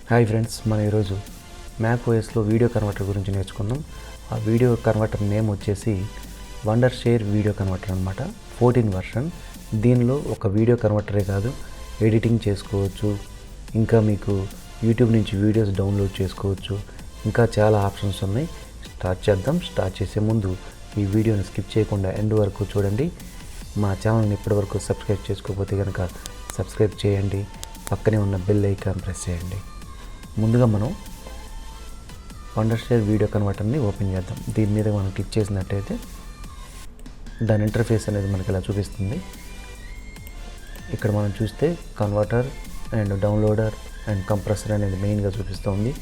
Hi friends, మనం ఈరోజు Mac ఓఎస్లో video converter గురించి నేర్చుకుందాం. ఆ వీడియో కన్వర్టర్ నేమ్ వచ్చేసి వండర్షేర్ వీడియో కన్వర్టర్ అనమాట. 14 వర్షన్. దీనిలో ఒక వీడియో కన్వర్టరే కాదు, ఎడిటింగ్ చేసుకోవచ్చు, ఇంకా మీకు యూట్యూబ్ నుంచి వీడియోస్ డౌన్లోడ్ చేసుకోవచ్చు, ఇంకా చాలా ఆప్షన్స్ ఉన్నాయి. స్టార్ట్ చేద్దాం. స్టార్ట్ చేసే ముందు ఈ వీడియోని స్కిప్ చేయకుండా ఎండ్ వరకు చూడండి. మా ఛానల్ని ఇప్పటివరకు సబ్స్క్రైబ్ చేసుకోకపోతే కనుక సబ్స్క్రైబ్ చేయండి, పక్కనే ఉన్న బెల్ ఐకాన్ ప్రెస్ చేయండి. ముందుగా మనం వండర్షేర్ వీడియో కన్వర్టర్ని ఓపెన్ చేద్దాం. దీని మీద మనం క్లిక్ చేసినట్టయితే దాని ఇంటర్ఫేస్ అనేది మనకి ఇలా చూపిస్తుంది. ఇక్కడ మనం చూస్తే converter and downloader and compressor అనేది మెయిన్గా చూపిస్తుంది.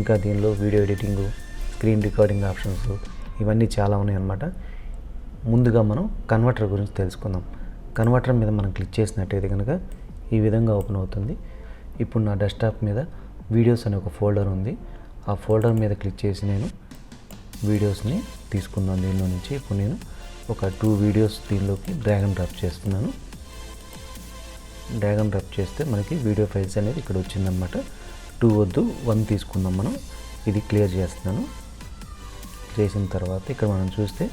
ఇంకా దీనిలో video editing, screen recording options ఇవన్నీ చాలా ఉన్నాయి అన్నమాట. ముందుగా మనం కన్వర్టర్ గురించి తెలుసుకుందాం. కన్వర్టర్ మీద మనం క్లిక్ చేసినట్టయితే కనుక ఈ విధంగా ఓపెన్ అవుతుంది. ఇప్పుడు నా డెస్క్టాప్ మీద వీడియోస్ అనే ఒక ఫోల్డర్ ఉంది. ఆ ఫోల్డర్ మీద క్లిక్ చేసి నేను వీడియోస్ని తీసుకున్నాను. దీనిలో నుంచి ఇప్పుడు నేను ఒక 2 వీడియోస్ దీనిలోకి డ్రాగ్ అండ్ డ్రాప్ చేస్తున్నాను. డ్రాగ్ అండ్ డ్రాప్ చేస్తే మనకి వీడియో ఫైల్స్ అనేది ఇక్కడ వచ్చిందనమాట. 2 వద్దు, 1 తీసుకుందాం మనం. ఇది క్లియర్ చేస్తున్నాను. చేసిన తర్వాత ఇక్కడ మనం చూస్తే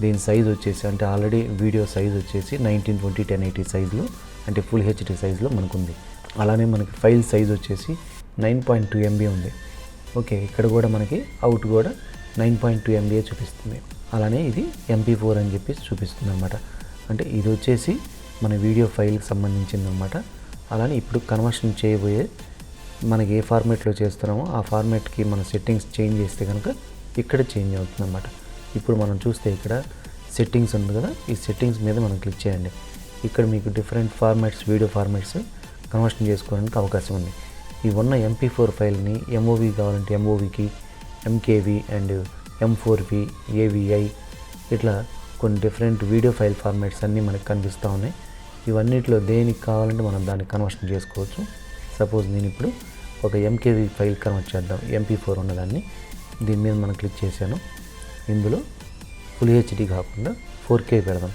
దీని సైజ్ వచ్చేసి, అంటే ఆల్రెడీ వీడియో సైజ్ వచ్చేసి 1920 1080 సైజులో, అంటే ఫుల్ హెచ్డి సైజులో మనకు ఉంది. అలానే మనకి ఫైల్ సైజ్ వచ్చేసి 9.2 MB ఉంది. ఓకే, ఇక్కడ కూడా మనకి అవుట్ కూడా 9.2 MB చూపిస్తుంది. అలానే ఇది MP4 అని చెప్పి చూపిస్తుంది అనమాట. అంటే ఇది వచ్చేసి మన వీడియో ఫైల్కి సంబంధించింది అనమాట. అలానే ఇప్పుడు కన్వర్షన్ చేయబోయే మనకి ఏ ఫార్మేట్లో చేస్తున్నామో ఆ ఫార్మేట్కి మన సెట్టింగ్స్ చేంజ్ చేస్తే కనుక ఇక్కడ చేంజ్ అవుతుంది అనమాట. ఇప్పుడు మనం చూస్తే ఇక్కడ సెట్టింగ్స్ ఉంది కదా, ఈ సెట్టింగ్స్ మీద మనం క్లిక్ చేయండి. ఇక్కడ మీకు different formats, video formats conversion చేసుకోవడానికి అవకాశం ఉంది. ఈ ఉన్న MP4 ఫైల్ని MOV కావాలంటే MOVకి, MKV అండ్ M4V, AVI ఇట్లా కొన్ని డిఫరెంట్ వీడియో ఫైల్ ఫార్మాట్స్ అన్నీ మనకు కనిపిస్తూ ఉన్నాయి. ఇవన్నిటిలో దేనికి కావాలంటే మనం దాన్ని కన్వర్షన్ చేసుకోవచ్చు. సపోజ్ నేను ఇప్పుడు ఒక MKV ఫైల్ కన్వర్ట్ చేద్దాం. MP4 ఉన్నదాన్ని దీని మీద మనం క్లిక్ చేశాను. ఇందులో ఫుల్ హెచ్డి కాకుండా 4K పెడదాం.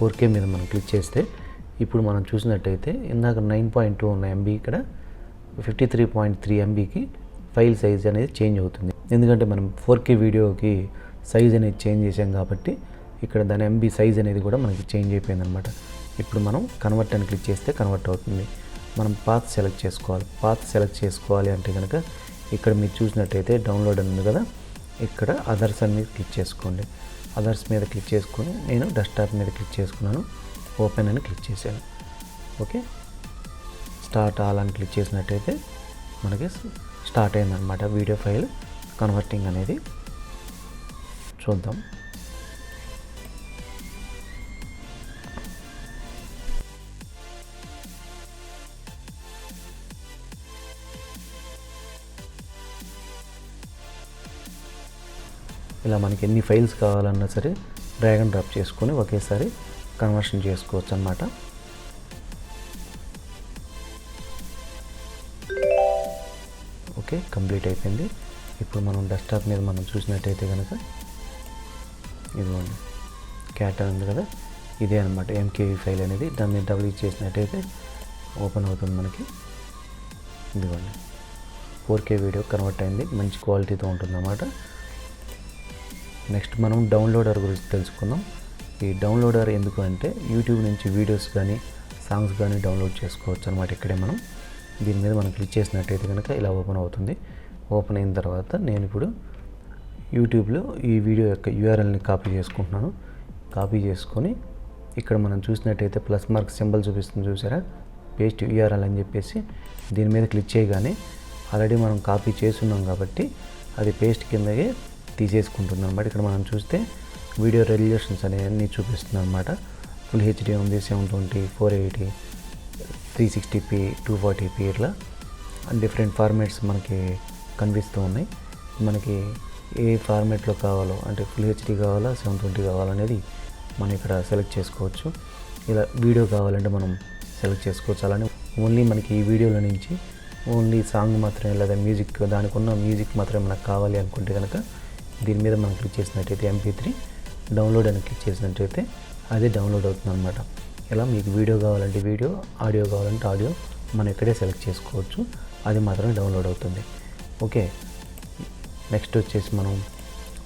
4K మీద మనం క్లిక్ చేస్తే ఇప్పుడు మనం చూసినట్టయితే ఇందాక 9.2 ఉన్న MB ఇక్కడ 53.3 MBకి ఫైల్ సైజ్ అనేది చేంజ్ అవుతుంది. ఎందుకంటే మనం 4K వీడియోకి సైజ్ అనేది చేంజ్ చేసాం కాబట్టి ఇక్కడ దాని MB సైజ్ అనేది కూడా మనకి చేంజ్ అయిపోయింది అనమాట. ఇప్పుడు మనం కన్వర్ట్ అని క్లిక్ చేస్తే కన్వర్ట్ అవుతుంది. మనం పాత్ సెలెక్ట్ చేసుకోవాలి. పాత్ సెలెక్ట్ చేసుకోవాలి అంటే కనుక ఇక్కడ మీరు చూసినట్టయితే డౌన్లోడ్ అని ఉంది కదా, ఇక్కడ అదర్స్ అని క్లిక్ చేసుకోండి. అదర్స్ మీద క్లిక్ చేసుకొని నేను డెస్క్టాప్ మీద క్లిక్ చేసుకున్నాను. ఓపెన్ అని క్లిక్ చేశాను. ఓకే, స్టార్ట్ ఆల్ అని క్లిక్ చేసినట్టయితే మనకి స్టార్ట్ అయిందనమాట వీడియో ఫైల్ కన్వర్టింగ్ అనేది. చూద్దాం. ఇలా మనకి ఎన్ని ఫైల్స్ కావాలన్నా సరే డ్రాగ్ అండ్ డ్రాప్ చేసుకొని ఒకేసారి కన్వర్షన్ చేసుకోవచ్చు అన్నమాట. ఓకే, కంప్లీట్ అయిపోయింది. ఇప్పుడు మనం డెస్క్టాప్ మీద మనం చూసినట్టయితే కనుక ఇదిగోండి క్యాట్ ఉంది కదా, ఇదే అనమాట MKV ఫైల్ అనేది. దాని మీద డబుల్ క్లిక్ చేసినట్టయితే ఓపెన్ అవుతుంది మనకి. ఇదిగోండి 4K వీడియో కన్వర్ట్ అయింది, మంచి క్వాలిటీతో ఉంటుంది అన్నమాట. నెక్స్ట్ మనం డౌన్లోడర్ గురించి తెలుసుకుందాం. ఈ డౌన్లోడర్ ఎందుకు అంటే యూట్యూబ్ నుంచి వీడియోస్ కానీ సాంగ్స్ కానీ డౌన్లోడ్ చేసుకోవచ్చు అనమాట. ఇక్కడే మనం దీని మీద మనం క్లిక్ చేసినట్టయితే కనుక ఇలా ఓపెన్ అవుతుంది. ఓపెన్ అయిన తర్వాత నేను ఇప్పుడు యూట్యూబ్లో ఈ వీడియో యొక్క URLని కాపీ చేసుకుంటున్నాను. కాపీ చేసుకొని ఇక్కడ మనం చూసినట్టయితే ప్లస్ మార్క్ సింబల్ చూపిస్తుంది చూసారా, పేస్ట్ URL అని చెప్పేసి దీని మీద క్లిక్ చేయగానే ఆల్రెడీ మనం కాపీ చేస్తున్నాం కాబట్టి అది పేస్ట్ కిందగే తీసేసుకుంటుంది అనమాట. ఇక్కడ మనం చూస్తే వీడియో రెజల్యూషన్స్ అనేవన్నీ చూపిస్తుంది అనమాట. ఫుల్ హెచ్డి ఉంది, 720, 480, 360p, 240p ఇట్లా డిఫరెంట్ ఫార్మాట్స్ మనకి కనిపిస్తూ ఉన్నాయి. మనకి ఏ ఫార్మాట్లో కావాలో, అంటే ఫుల్ హెచ్డి కావాలా 720 కావాలనేది మనం ఇక్కడ సెలెక్ట్ చేసుకోవచ్చు. ఇలా వీడియో కావాలంటే మనం సెలెక్ట్ చేసుకోవచ్చు. అలానే ఓన్లీ మనకి ఈ వీడియోలో నుంచి ఓన్లీ సాంగ్ మాత్రమే లేదా మ్యూజిక్, దానికి ఉన్న మ్యూజిక్ మాత్రమే మనకు కావాలి అనుకుంటే కనుక దీని మీద మనం క్లిక్ చేసినట్టయితే MP3 డౌన్లోడ్ అని క్లిక్ చేసినట్టయితే అదే డౌన్లోడ్ అవుతుంది అనమాట. ఇలా మీకు వీడియో కావాలంటే వీడియో, ఆడియో కావాలంటే ఆడియో మనం ఇక్కడే సెలెక్ట్ చేసుకోవచ్చు. అది మాత్రం డౌన్లోడ్ అవుతుంది. ఓకే, నెక్స్ట్ వచ్చేసి మనం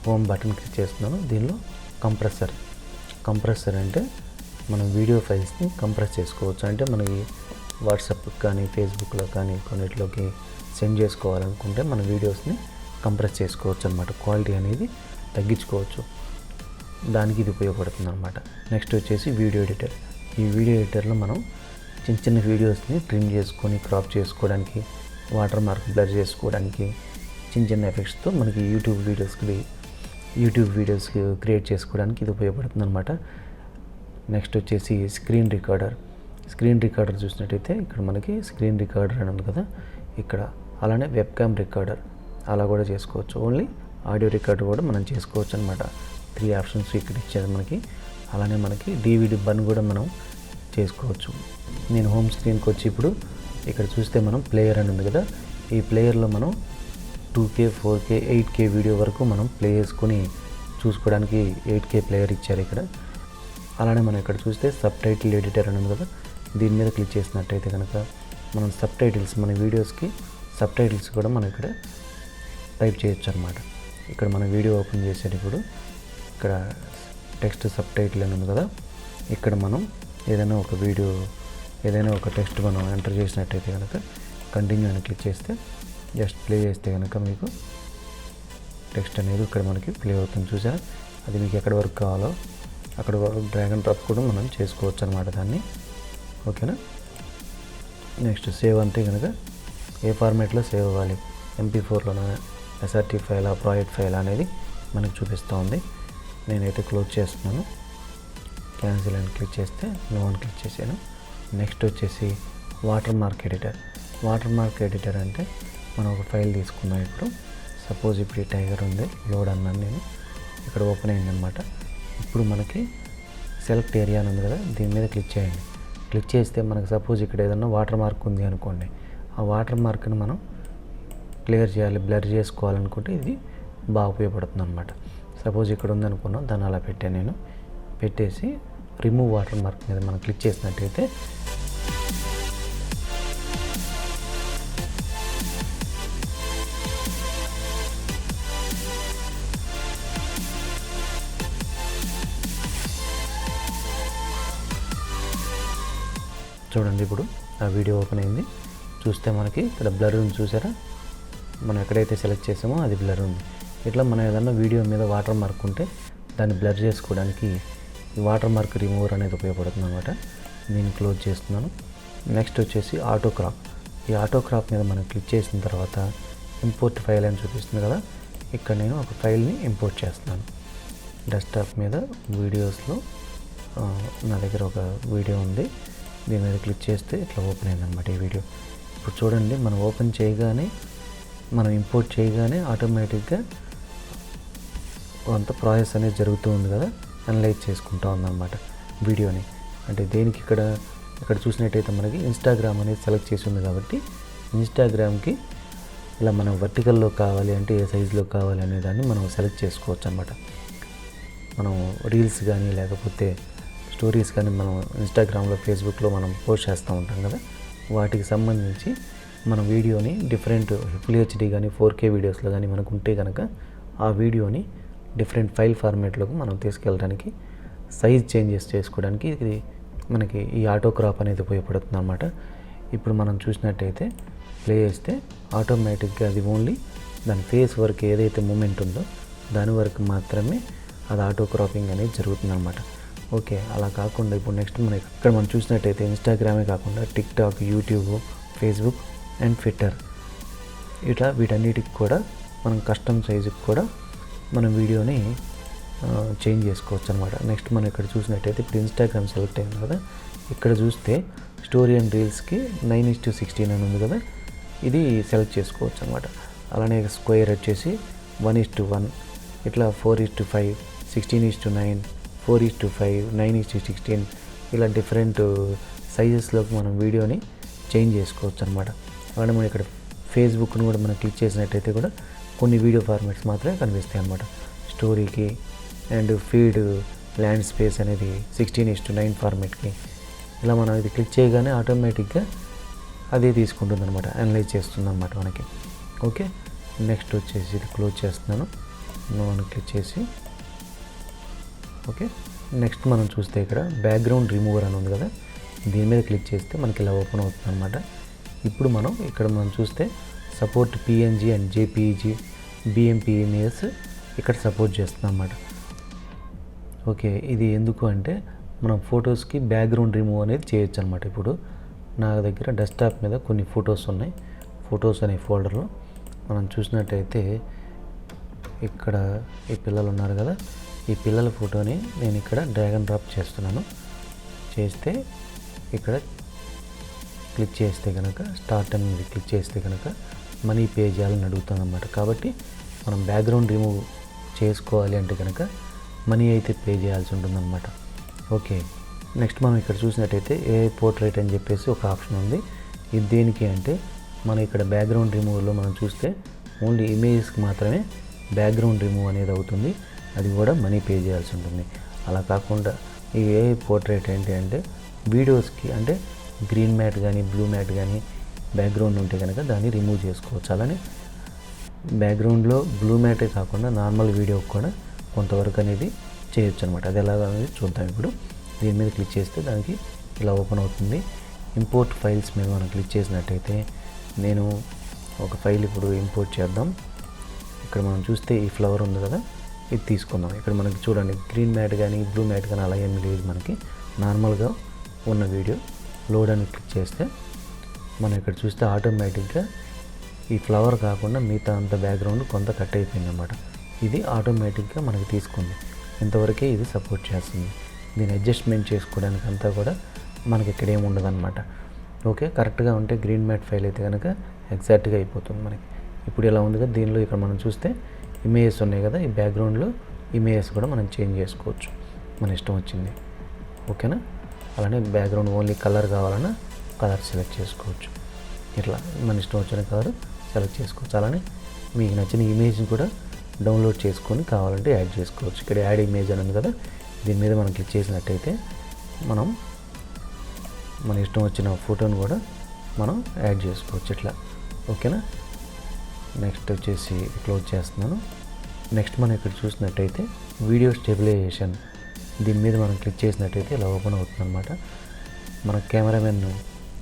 హోమ్ బటన్ క్లిక్ చేస్తున్నాను. దీనిలో కంప్రెసర్ అంటే మనం వీడియో ఫైల్స్ని కంప్రెస్ చేసుకోవచ్చు. అంటే మనకి వాట్సాప్ కానీ ఫేస్బుక్లో కానీ కొన్నిటిలోకి సెండ్ చేసుకోవాలనుకుంటే మన వీడియోస్ని కంప్రెస్ చేసుకోవచ్చు అనమాట. క్వాలిటీ అనేది తగ్గించుకోవచ్చు. దానికి ఇది ఉపయోగపడుతుంది అనమాట. నెక్స్ట్ వచ్చేసి వీడియో ఎడిటర్. ఈ వీడియో ఎడిటర్లో మనం చిన్న చిన్న వీడియోస్ని ట్రిమ్ చేసుకొని క్రాప్ చేసుకోవడానికి, వాటర్ మార్క్ బ్లర్ చేసుకోవడానికి, చిన్న చిన్న ఎఫెక్ట్స్తో మనకి యూట్యూబ్ వీడియోస్ క్రియేట్ చేసుకోవడానికి ఇది ఉపయోగపడుతుంది అనమాట. నెక్స్ట్ వచ్చేసి స్క్రీన్ రికార్డర్ చూసినట్టయితే ఇక్కడ మనకి స్క్రీన్ రికార్డర్ అని ఉంది కదా, ఇక్కడ అలానే వెబ్ క్యామ్ రికార్డర్ అలా కూడా చేసుకోవచ్చు. ఓన్లీ ఆడియో రికార్డర్ కూడా మనం చేసుకోవచ్చు అనమాట. 3 ఆప్షన్స్ ఇక్కడ ఇచ్చేది మనకి. అలానే మనకి DVD బన్ కూడా మనం చేసుకోవచ్చు. నేను హోమ్ స్క్రీన్కి వచ్చి ఇప్పుడు ఇక్కడ చూస్తే మనం ప్లేయర్ అని ఉంది కదా, ఈ ప్లేయర్లో మనం 2K 4K 8K వీడియో వరకు మనం ప్లే చేసుకొని చూసుకోవడానికి 8K ప్లేయర్ ఇచ్చారు ఇక్కడ. అలానే మనం ఇక్కడ చూస్తే సబ్ టైటిల్ ఎడిటర్ అని ఉంది కదా, దీని మీద క్లిక్ చేసినట్టయితే కనుక మనం మన వీడియోస్కి సబ్ టైటిల్స్ కూడా మనం ఇక్కడ టైప్ చేయొచ్చు అనమాట. ఇక్కడ మన వీడియో ఓపెన్ చేసేటప్పుడు ఇక్కడ టెక్స్ట్ సబ్ టైటిల్ అని ఉంది కదా, ఇక్కడ మనం ఏదైనా ఒక టెక్స్ట్ మనం ఎంటర్ చేసినట్టయితే కనుక కంటిన్యూ అని క్లిక్ చేస్తే జస్ట్ ప్లే చేస్తే కనుక మీకు టెక్స్ట్ అనేది ఇక్కడ మనకి ప్లే అవుతుంది. చూసారా, అది మీకు ఎక్కడి వరకు కావాలో అక్కడ వరకు డ్రాగ్ అండ్ డ్రాప్ కూడా మనం చేసుకోవచ్చు అనమాట దాన్ని. ఓకేనా. నెక్స్ట్ సేవ్ అంటే కనుక ఏ ఫార్మాట్లో సేవ్ అవ్వాలి, MP4లోనా, SRT ఫైలా, ప్రాజెక్ట్ ఫైలా అనేది మనకు చూపిస్తూ ఉంది. నేనైతే క్లోజ్ చేస్తున్నాను. క్యాన్సిల్ అని క్లిక్ చేస్తే నో అని క్లిక్ చేశాను. నెక్స్ట్ వచ్చేసి వాటర్ మార్క్ ఎడిటర్ అంటే మనం ఒక ఫైల్ తీసుకున్నాం. ఇప్పుడు సపోజ్ ఇప్పుడు ఈ టైగర్ ఉంది, లోడ్ అన్నాను నేను, ఇక్కడ ఓపెన్ అయిందనమాట. ఇప్పుడు మనకి సెలెక్ట్ ఏరియా అని ఉంది కదా, దీని మీద క్లిక్ చేయండి. క్లిక్ చేస్తే మనకు సపోజ్ ఇక్కడ ఏదన్నా వాటర్ మార్క్ ఉంది అనుకోండి, ఆ వాటర్ మార్క్ని మనం క్లియర్ చేయాలి, బ్లర్ చేసుకోవాలనుకుంటే ఇది బాగా ఉపయోగపడుతుంది అనమాట. సపోజ్ ఇక్కడ ఉంది అనుకున్నాం, దాన్ని అలా పెట్టాను నేను. పెట్టేసి రిమూవ్ వాటర్ మార్క్ మీద మనం క్లిక్ చేసినట్టయితే చూడండి, ఇప్పుడు ఆ వీడియో ఓపెన్ అయింది. చూస్తే మనకి ఇక్కడ బ్లర్ ఉంది, చూసారా, మనం ఎక్కడైతే సెలెక్ట్ చేసామో అది బ్లర్ ఉంది. ఇట్లా మనం ఏదన్నా వీడియో మీద వాటర్ మార్క్ ఉంటే దాన్ని బ్లర్ చేసుకోవడానికి ఈ వాటర్ మార్క్ రిమూవర్ అనేది ఉపయోగపడుతుంది అనమాట. దీన్ని క్లోజ్ చేస్తున్నాను. నెక్స్ట్ వచ్చేసి ఆటో క్రాప్. ఈ ఆటో క్రాప్ మీద మనం క్లిక్ చేసిన తర్వాత ఇంపోర్ట్ ఫైల్ అని చూపిస్తుంది కదా, ఇక్కడ నేను ఒక ఫైల్ని ఇంపోర్ట్ చేస్తున్నాను. డెస్క్టాప్ మీద వీడియోస్లో నా దగ్గర ఒక వీడియో ఉంది, దీని మీద క్లిక్ చేస్తే ఇట్లా ఓపెన్ అయిందనమాట ఈ వీడియో. ఇప్పుడు చూడండి, మనం ఓపెన్ చేయగానే, మనం ఇంపోర్ట్ చేయగానే ఆటోమేటిక్గా అంత ప్రాసెస్ అనేది జరుగుతూ ఉంది కదా, అనలైజ్ చేసుకుంటూ ఉందన్నమాట వీడియోని. అంటే దేనికి ఇక్కడ చూసినట్టయితే మనకి ఇన్స్టాగ్రామ్ అనేది సెలెక్ట్ చేసి ఉంది కాబట్టి ఇన్స్టాగ్రామ్కి ఇలా మనం వర్టికల్లో కావాలి అంటే ఏ సైజులో కావాలి అనే దాన్ని మనం సెలెక్ట్ చేసుకోవచ్చు అనమాట. మనం రీల్స్ కానీ లేకపోతే స్టోరీస్ కానీ మనం ఇన్స్టాగ్రామ్లో, ఫేస్బుక్లో మనం పోస్ట్ చేస్తూ ఉంటాం కదా, వాటికి సంబంధించి మన వీడియోని డిఫరెంట్ ఫుల్ HD కానీ 4K వీడియోస్లో కానీ మనకు ఉంటే కనుక ఆ వీడియోని డిఫరెంట్ ఫైల్ ఫార్మేట్లోకి మనం తీసుకెళ్ళడానికి, సైజ్ చేంజెస్ చేసుకోవడానికి ఇది మనకి ఈ ఆటో క్రాప్ అనేది ఉపయోగపడుతుంది అన్నమాట. ఇప్పుడు మనం చూసినట్టయితే ప్లే చేస్తే ఆటోమేటిక్గా అది ఓన్లీ దాని ఫేస్ వరకు ఏదైతే మూమెంట్ ఉందో దాని వరకు మాత్రమే అది ఆటో క్రాపింగ్ అనేది జరుగుతుంది అన్నమాట. ఓకే, అలా కాకుండా ఇప్పుడు నెక్స్ట్ మనం చూసినట్టయితే ఇన్స్టాగ్రామే కాకుండా TikTok, YouTube, Facebook and Twitter, ఇట్లా వీటన్నిటికి కూడా మనం కస్టమ్ సైజుకి కూడా మనం వీడియోని చేంజ్ చేసుకోవచ్చు అనమాట. నెక్స్ట్ మనం ఇక్కడ చూసినట్టయితే ఇప్పుడు ఇన్స్టాగ్రామ్ సెలెక్ట్ అయింది కదా, ఇక్కడ చూస్తే స్టోరీ అండ్ రీల్స్కి 9:16 అని ఉంది కదా, ఇది సెలెక్ట్ చేసుకోవచ్చు అనమాట. అలానే స్క్వేర్ వచ్చేసి 1:1, ఇట్లా 4:5, 16:9, 4:5, 9:16, ఇలా డిఫరెంట్ సైజెస్లోకి మనం వీడియోని చేంజ్ చేసుకోవచ్చు అనమాట. అలానే మనం ఇక్కడ ఫేస్బుక్ను కూడా మనం క్లిక్ చేసినట్టయితే కూడా కొన్ని వీడియో ఫార్మాట్స్ మాత్రమే కనిపిస్తాయి అన్నమాట. స్టోరీకి అండ్ ఫీడ్ ల్యాండ్ స్పేస్ అనేది 16:9 ఫార్మాట్కి, ఇలా మనం ఇది క్లిక్ చేయగానే ఆటోమేటిక్గా అదే తీసుకుంటుంది అనమాట, అనలైజ్ చేస్తుంది అనమాట మనకి. ఓకే, నెక్స్ట్ వచ్చేసి ఇది క్లోజ్ చేస్తున్నాను, మనం క్లిక్ చేసి ఓకే. నెక్స్ట్ మనం చూస్తే ఇక్కడ బ్యాక్గ్రౌండ్ రిమూవర్ అని ఉంది కదా, దీని మీద క్లిక్ చేస్తే మనకి ఇలా ఓపెన్ అవుతుంది అనమాట. ఇప్పుడు ఇక్కడ మనం చూస్తే support PNG and JPEG BMP images ఇక్కడ సపోర్ట్ చేస్తుంది అన్నమాట. ఓకే, ఇది ఎందుకు అంటే మనం ఫొటోస్కి బ్యాక్గ్రౌండ్ రిమూవ్ అనేది చేయొచ్చు అనమాట. ఇప్పుడు నా దగ్గర డెస్క్టాప్ మీద కొన్ని ఫొటోస్ ఉన్నాయి, ఫొటోస్ అనే ఫోల్డర్లో మనం చూసినట్టయితే ఇక్కడ ఈ పిల్లలు ఉన్నారు కదా, ఈ పిల్లల ఫోటోని నేను ఇక్కడ డ్రాగ్ అండ్ డ్రాప్ చేస్తున్నాను. చేస్తే ఇక్కడ క్లిక్ చేస్తే కనుక స్టార్ట్ అనేది క్లిక్ చేస్తే కనుక మనీ పే చేయాలని అడుగుతాను అన్నమాట. కాబట్టి మనం బ్యాక్గ్రౌండ్ రిమూవ్ చేసుకోవాలి అంటే కనుక మనీ అయితే పే చేయాల్సి ఉంటుందన్నమాట. ఓకే, నెక్స్ట్ మనం ఇక్కడ చూసినట్టయితే ఏఐ పోర్ట్రేట్ అని చెప్పేసి ఒక ఆప్షన్ ఉంది. ఇది దేనికి అంటే మనం ఇక్కడ బ్యాక్గ్రౌండ్ రిమూవ్లో మనం చూస్తే ఓన్లీ ఇమేజెస్కి మాత్రమే బ్యాక్గ్రౌండ్ రిమూవ్ అనేది అవుతుంది, అది కూడా మనీ పే చేయాల్సి ఉంటుంది. అలా కాకుండా ఈ ఏఐ పోర్ట్రేట్ ఏంటి అంటే వీడియోస్కి అంటే గ్రీన్ మ్యాట్ కానీ బ్లూ మ్యాట్ కానీ బ్యాక్గ్రౌండ్ ఉంటే కనుక దాన్ని రిమూవ్ చేసుకోవచ్చు. అలానే బ్యాక్గ్రౌండ్లో బ్లూ మ్యాటే కాకుండా నార్మల్ వీడియో కూడా కొంతవరకు అనేది చేయొచ్చు అనమాట. అది ఎలాగ అనేది చూద్దాం. ఇప్పుడు దీని మీద క్లిక్ చేస్తే దానికి ఇలా ఓపెన్ అవుతుంది. ఇంపోర్ట్ ఫైల్స్ మీద మనం క్లిక్ చేసినట్టయితే నేను ఒక ఫైల్ ఇప్పుడు ఇంపోర్ట్ చేద్దాం. ఇక్కడ మనం చూస్తే ఈ ఫ్లవర్ ఉంది కదా, ఇది తీసుకుందాం. ఇక్కడ మనకి చూడండి గ్రీన్ మ్యాట్ కానీ బ్లూ మ్యాట్ కానీ అలా ఏమీ లేదు, మనకి నార్మల్గా ఉన్న వీడియో లోడ్ అని క్లిక్ చేస్తే మనం ఇక్కడ చూస్తే ఆటోమేటిక్గా ఈ ఫ్లవర్ కాకుండా మిగతా అంత బ్యాక్గ్రౌండ్ కొంత కట్ అయిపోయింది అన్నమాట. ఇది ఆటోమేటిక్గా మనకి తీసుకుంది, ఇంతవరకే ఇది సపోర్ట్ చేస్తుంది. దీన్ని అడ్జస్ట్మెంట్ చేసుకోవడానికి అంతా కూడా మనకి ఇక్కడ ఏమి ఉండదు అనమాట. ఓకే, కరెక్ట్గా ఉంటే గ్రీన్ మ్యాట్ ఫైల్ అయితే కనుక ఎగ్జాక్ట్గా అయిపోతుంది మనకి. ఇప్పుడు ఇలా ఉంది కదా, దీనిలో ఇక్కడ మనం చూస్తే ఇమేజెస్ ఉన్నాయి కదా, ఈ బ్యాక్గ్రౌండ్లో ఇమేజెస్ కూడా మనం చేంజ్ చేసుకోవచ్చు మన ఇష్టం వచ్చింది. ఓకేనా, అలానే బ్యాక్గ్రౌండ్ ఓన్లీ కలర్ కావాలన్నా కలర్ సెలెక్ట్ చేసుకోవచ్చు. ఇట్లా మన ఇష్టం వచ్చిన కలర్ సెలెక్ట్ చేసుకోవచ్చు. అలానే మీకు నచ్చిన ఇమేజ్ని కూడా డౌన్లోడ్ చేసుకొని కావాలంటే యాడ్ చేసుకోవచ్చు. ఇక్కడ యాడ్ ఇమేజ్ అని ఉంది కదా, దీని మీద మనం క్లిక్ చేసినట్టయితే మనం మన ఇష్టం వచ్చిన ఫోటోని కూడా మనం యాడ్ చేసుకోవచ్చు ఇట్లా. ఓకేనా, నెక్స్ట్ వచ్చేసి క్లోజ్ చేస్తున్నాను. నెక్స్ట్ మనం ఇక్కడ చూసినట్టయితే వీడియో స్టెబిలైజేషన్, దీని మీద మనం క్లిక్ చేసినట్టయితే ఇలా ఓపెన్ అవుతుంది అనమాట. మన కెమెరామెన్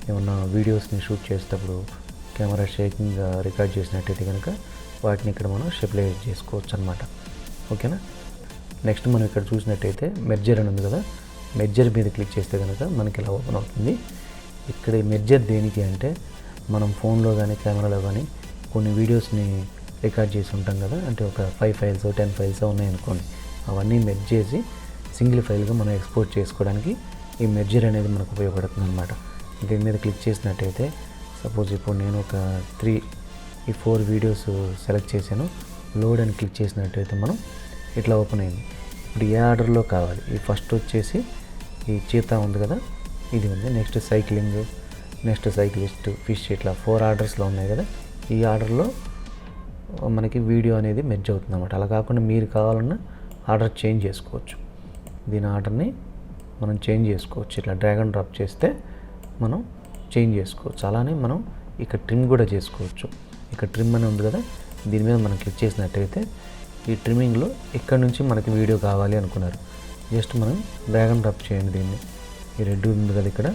ఏమన్నా వీడియోస్ని షూట్ చేసేటప్పుడు కెమెరా షేకింగ్గా రికార్డ్ చేసినట్టయితే కనుక వాటిని ఇక్కడ మనం స్టెబిలైజ్ చేసుకోవచ్చు అనమాట. ఓకేనా, నెక్స్ట్ మనం ఇక్కడ చూసినట్టయితే మెర్జర్ అని ఉంది కదా, మెర్జర్ మీద క్లిక్ చేస్తే కనుక మనకి ఇలా ఓపెన్ అవుతుంది. ఇక్కడ ఈ మెర్జర్ దేనికి అంటే మనం ఫోన్లో కానీ కెమెరాలో కానీ కొన్ని వీడియోస్ని రికార్డ్ చేసి ఉంటాం కదా, అంటే ఒక 5 ఫైల్స్ 10 ఫైల్స్ ఉన్నాయనుకోండి, అవన్నీ మెర్జ్ చేసి సింగిల్ ఫైల్గా మనం ఎక్స్పోర్ట్ చేసుకోవడానికి ఈ మెర్జర్ అనేది మనకు ఉపయోగపడుతుంది అనమాట. దీని మీద క్లిక్ చేసినట్టయితే సపోజ్ ఇప్పుడు నేను ఒక 4 వీడియోస్ సెలెక్ట్ చేశాను, లోడ్ అని క్లిక్ చేసినట్టయితే మనం ఇట్లా ఓపెన్ అయింది. ఇప్పుడు ఏ ఆర్డర్లో కావాలి, ఈ ఫస్ట్ వచ్చేసి ఈ చీతా ఉంది కదా, ఇది ఉంది. Next cycling, next cyclist, fish, ఇట్లా 4 ఆర్డర్స్లో ఉన్నాయి కదా, ఈ ఆర్డర్లో మనకి వీడియో అనేది మెర్జ్ అవుతుంది అన్నమాట. అలా కాకుండా మీరు కావాలన్నా ఆర్డర్ చేంజ్ చేసుకోవచ్చు. దీని ఆర్డర్ని మనం చేంజ్ చేసుకోవచ్చు. ఇట్లా డ్రాగ్ అండ్ డ్రాప్ చేస్తే మనం చేంజ్ చేసుకోవచ్చు. అలానే మనం ఇక్కడ ట్రిమ్ కూడా చేసుకోవచ్చు. ఇక్కడ ట్రిమ్ అని ఉంది కదా, దీని మీద మనం క్లిక్ చేసినట్టయితే ఈ ట్రిమ్మింగ్లో ఇక్కడ నుంచి మనకి వీడియో కావాలి అనుకున్నారు, జస్ట్ మనం డ్రాగ్ అండ్ డ్రాప్ చేయండి. దీన్ని ఈ రెడ్ ఉంది కదా ఇక్కడ,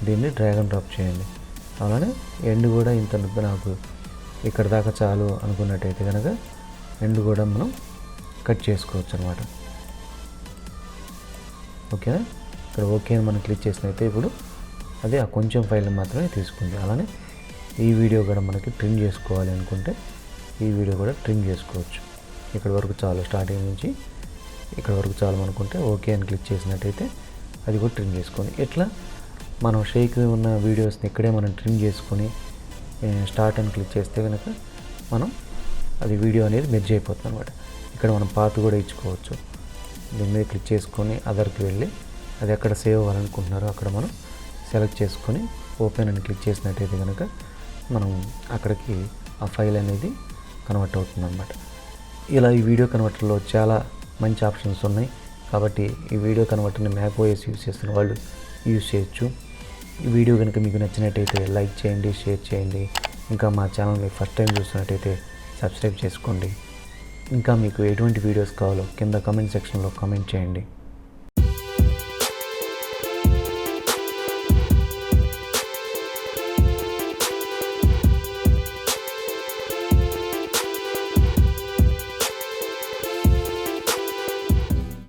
దీన్ని డ్రాగ్ అండ్ డ్రాప్ చేయండి. అలానే ఎండ్ కూడా ఇంత నాకు ఇక్కడ దాకా చాలు అనుకున్నట్టయితే కనుక ఎండ్ కూడా మనం కట్ చేసుకోవచ్చు అనమాట. ఓకేనా, ఇక్కడ ఓకే అని మనం క్లిక్ చేసినైతే ఇప్పుడు అదే ఆ కొంచెం ఫైల్ మాత్రమే తీసుకుంది. అలానే ఈ వీడియో కూడా మనకి ట్రిమ్ చేసుకోవాలి అనుకుంటే ఈ వీడియో కూడా ట్రిమ్ చేసుకోవచ్చు. ఇక్కడ వరకు చాలు, స్టార్టింగ్ నుంచి ఇక్కడ వరకు చాలు అనుకుంటే ఓకే అని క్లిక్ చేసినట్టయితే అది కూడా ట్రిమ్ చేసుకొని, ఇట్లా మనం షేక్ ఉన్న వీడియోస్ని ఇక్కడే మనం ట్రిమ్ చేసుకొని స్టార్ట్ అని క్లిక్ చేస్తే కనుక మనం అది వీడియో అనేది మెర్జ్ అయిపోతుంది అనమాట. ఇక్కడ మనం పాత్ కూడా ఇచ్చుకోవచ్చు. దీని మీద క్లిక్ చేసుకొని అదర్కి వెళ్ళి అది ఎక్కడ సేవ్ అవ్వాలనుకుంటున్నారో అక్కడ మనం సెలెక్ట్ చేసుకొని ఓపెన్ అని క్లిక్ చేసినట్టయితే కనుక మనం అక్కడికి ఆ ఫైల్ అనేది కన్వర్ట్ అవుతుంది అన్నమాట. ఇలా ఈ వీడియో కన్వర్టర్లో చాలా మంచి ఆప్షన్స్ ఉన్నాయి. కాబట్టి ఈ వీడియో కన్వర్టర్ని మ్యాక్ ఓఎస్ యూజ్ చేస్తున్న వాళ్ళు యూజ్ చేయొచ్చు. ఈ వీడియో కనుక మీకు నచ్చినట్టయితే లైక్ చేయండి, షేర్ చేయండి. ఇంకా మా ఛానల్ని ఫస్ట్ టైం చూస్తున్నట్టయితే సబ్స్క్రైబ్ చేసుకోండి. ఇంకా మీకు ఎటువంటి వీడియోస్ కావాలో కింద కామెంట్ సెక్షన్లో కామెంట్ చేయండి.